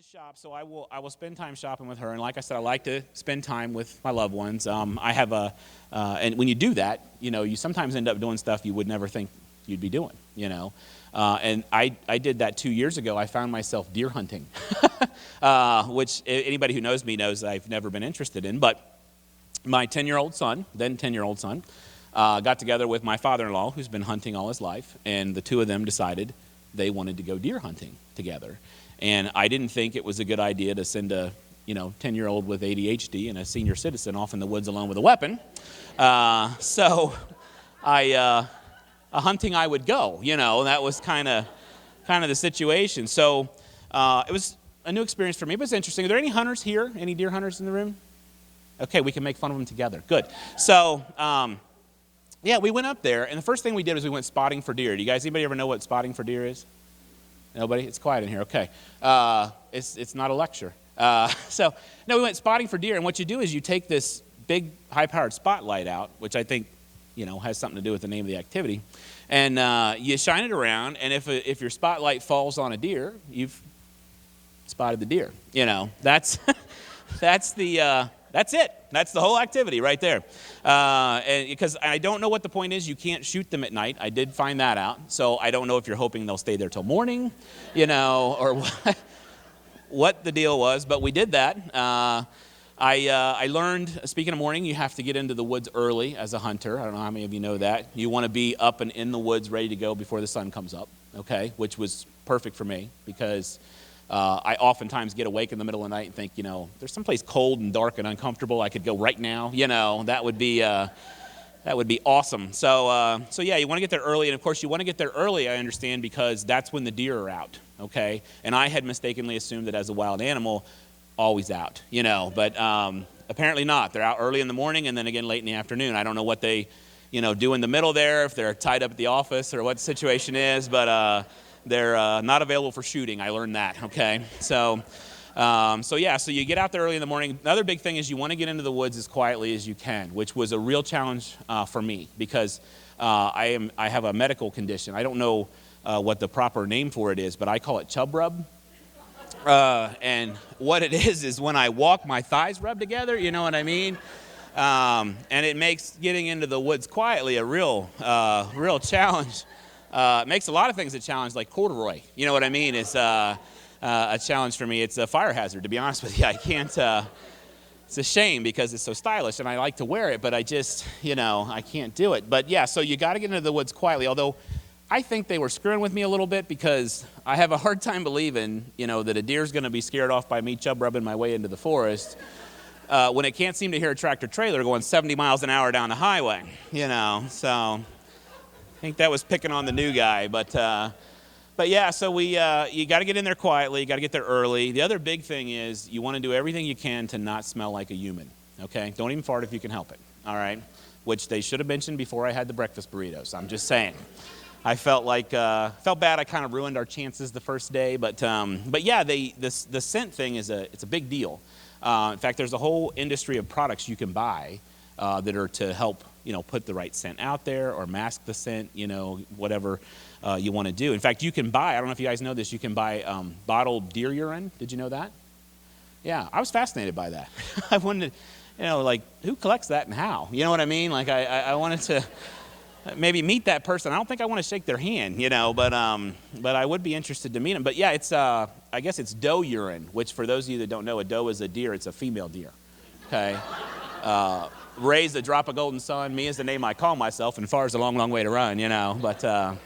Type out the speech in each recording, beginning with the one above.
to shop, so I will spend time shopping with her. And like I said, I like to spend time with my loved ones. I have and when you do that, you sometimes end up doing stuff you would never think you'd be doing. And I did that 2 years ago. I found myself deer hunting, which anybody who knows me knows I've never been interested in. But my 10-year-old son, got together with my father-in-law, who's been hunting all his life, and the two of them decided they wanted to go deer hunting together. And I didn't think it was a good idea to send a 10-year-old with ADHD and a senior citizen off in the woods alone with a weapon. So a hunting I would go, that was kind of the situation. So it was a new experience for me, but it's interesting. Are there any hunters here? Any deer hunters in the room? Okay, we can make fun of them together. Good. So, we went up there, and the first thing we did was we went spotting for deer. Do you guys, anybody ever know what spotting for deer is? Nobody? It's quiet in here. Okay. It's not a lecture. We went spotting for deer, and what you do is you take this big, high-powered spotlight out, which I think, has something to do with the name of the activity, and you shine it around, and if your spotlight falls on a deer, you've spotted the deer. That's that's it. That's the whole activity right there. And because I don't know what the point is, you can't shoot them at night. I did find that out. So I don't know if you're hoping they'll stay there till morning, or what the deal was. But we did that. I learned, speaking of morning, you have to get into the woods early as a hunter. I don't know how many of you know that. You want to be up and in the woods ready to go before the sun comes up, okay, which was perfect for me because I oftentimes get awake in the middle of the night and think, there's someplace cold and dark and uncomfortable I could go right now. That would be awesome. So you want to get there early, and of course you want to get there early. I understand because that's when the deer are out. Okay, and I had mistakenly assumed that as a wild animal, always out. But apparently not. They're out early in the morning and then again late in the afternoon. I don't know what they, do in the middle there, if they're tied up at the office or what the situation is, but. They're not available for shooting. I learned that, okay? So you get out there early in the morning. Another big thing is you want to get into the woods as quietly as you can, which was a real challenge for me because I have a medical condition. I don't know what the proper name for it is, but I call it chub rub. And what it is when I walk, my thighs rub together, you know what I mean? And it makes getting into the woods quietly a real challenge. It makes a lot of things a challenge, like corduroy. You know what I mean? It's a challenge for me. It's a fire hazard, to be honest with you. I can't, it's a shame because it's so stylish and I like to wear it, but I just, I can't do it. But so you got to get into the woods quietly, although I think they were screwing with me a little bit because I have a hard time believing, that a deer's going to be scared off by me chub rubbing my way into the forest when it can't seem to hear a tractor trailer going 70 miles an hour down the highway, so... I think that was picking on the new guy, so you got to get in there quietly, you got to get there early. The other big thing is you want to do everything you can to not smell like a human, okay? Don't even fart if you can help it, all right? Which they should have mentioned before I had the breakfast burritos. I'm just saying. I felt bad. I kind of ruined our chances the first day, the scent thing it's a big deal. In fact, there's a whole industry of products you can buy that are to help put the right scent out there or mask the scent, whatever you want to do. In fact, you can buy, I don't know if you guys know this, you can buy bottled deer urine. Did you know that? Yeah, I was fascinated by that. I wanted to, who collects that and how? You know what I mean? I wanted to maybe meet that person. I don't think I want to shake their hand, but I would be interested to meet them. But yeah, it's, I guess it's doe urine, which for those of you that don't know, a doe is a deer. It's a female deer, okay? Ray's the drop of golden sun. Me is the name I call myself, and far is a long, long way to run, But I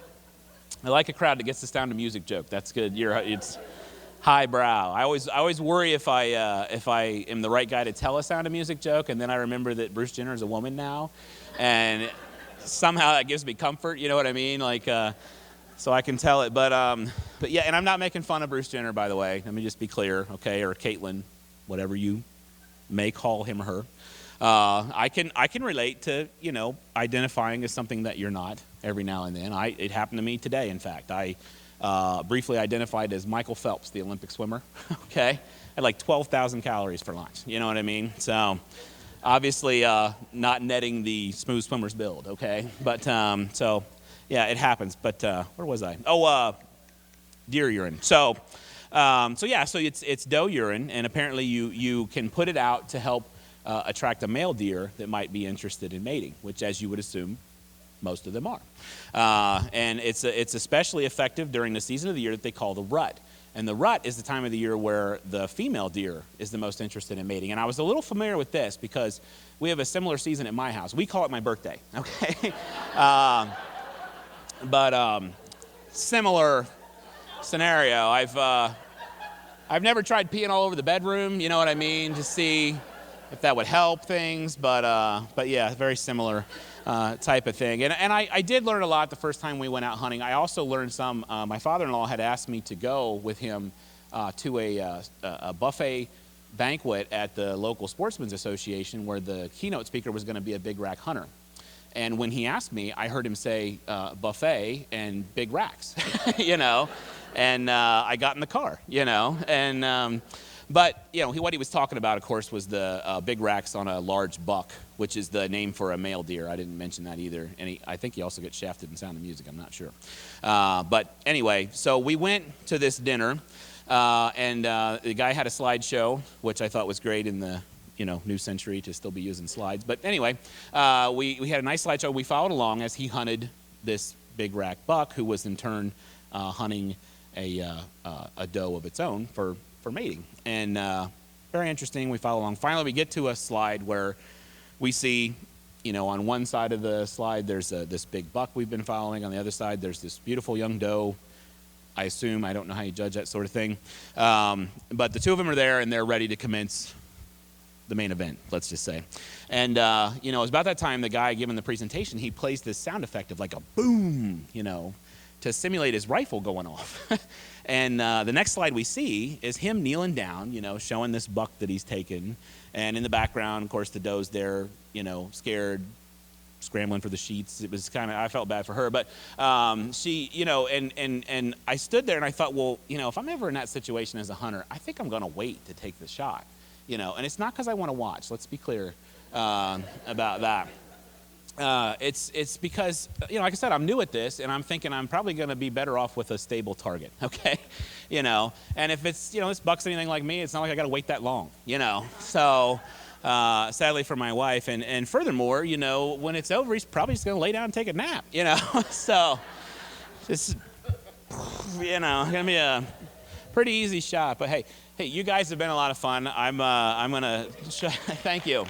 like a crowd that gets the Sound of Music joke. That's good. It's highbrow. I always worry if I am the right guy to tell a Sound of Music joke, and then I remember that Bruce Jenner is a woman now, and somehow that gives me comfort. You know what I mean? So I can tell it. But yeah, and I'm not making fun of Bruce Jenner, by the way. Let me just be clear, okay? Or Caitlyn, whatever you may call him or her. I can relate to, identifying as something that you're not every now and then. It happened to me today, in fact. I briefly identified as Michael Phelps, the Olympic swimmer, okay? I had like 12,000 calories for lunch, you know what I mean? So obviously not netting the smooth swimmer's build, okay? But yeah, it happens. But where was I? Oh, deer urine. So So it's doe urine, and apparently you can put it out to help attract a male deer that might be interested in mating, which, as you would assume, most of them are. And it's especially effective during the season of the year that they call the rut. And the rut is the time of the year where the female deer is the most interested in mating. And I was a little familiar with this because we have a similar season at my house. We call it my birthday, okay? Similar scenario. I've never tried peeing all over the bedroom, you know what I mean, to see if that would help things, but yeah, very similar type of thing. And I did learn a lot the first time we went out hunting. I also learned some. My father-in-law had asked me to go with him to a buffet banquet at the local Sportsmen's Association where the keynote speaker was going to be a big rack hunter. And when he asked me, I heard him say buffet and big racks, you know, and I got in the car, you know, and but, you know, what he was talking about, of course, was the big racks on a large buck, which is the name for a male deer. I didn't mention that either. And I think he also gets shafted in Sound of Music. I'm not sure. But anyway, so we went to this dinner, and the guy had a slideshow, which I thought was great in the, you know, new century to still be using slides. But anyway, we had a nice slideshow. We followed along as he hunted this big rack buck, who was in turn hunting a doe of its own for mating. And very interesting. We follow along. Finally, we get to a slide where we see, you know, on one side of the slide, there's this big buck we've been following. On the other side, there's this beautiful young doe. I assume, I don't know how you judge that sort of thing. But the two of them are there, and they're ready to commence the main event, let's just say. And, you know, it was about that time the guy giving the presentation, he plays this sound effect of like a boom, you know, to simulate his rifle going off. And the next slide we see is him kneeling down, you know, showing this buck that he's taken. And in the background, of course, the doe's there, you know, scared, scrambling for the sheets. It was kind of, I felt bad for her. But she, you know, and I stood there and I thought, well, you know, if I'm ever in that situation as a hunter, I think I'm going to wait to take the shot, you know. And it's not because I want to watch. Let's be clear about that. It's because, you know, like I said, I'm new at this, and I'm thinking I'm probably going to be better off with a stable target, okay? You know, and if it's, you know, this buck's anything like me, it's not like I got to wait that long, you know? So, sadly for my wife, and furthermore, you know, when it's over, he's probably just going to lay down and take a nap, you know? So, just, you know, going to be a pretty easy shot. But hey, you guys have been a lot of fun. I'm going to, thank you.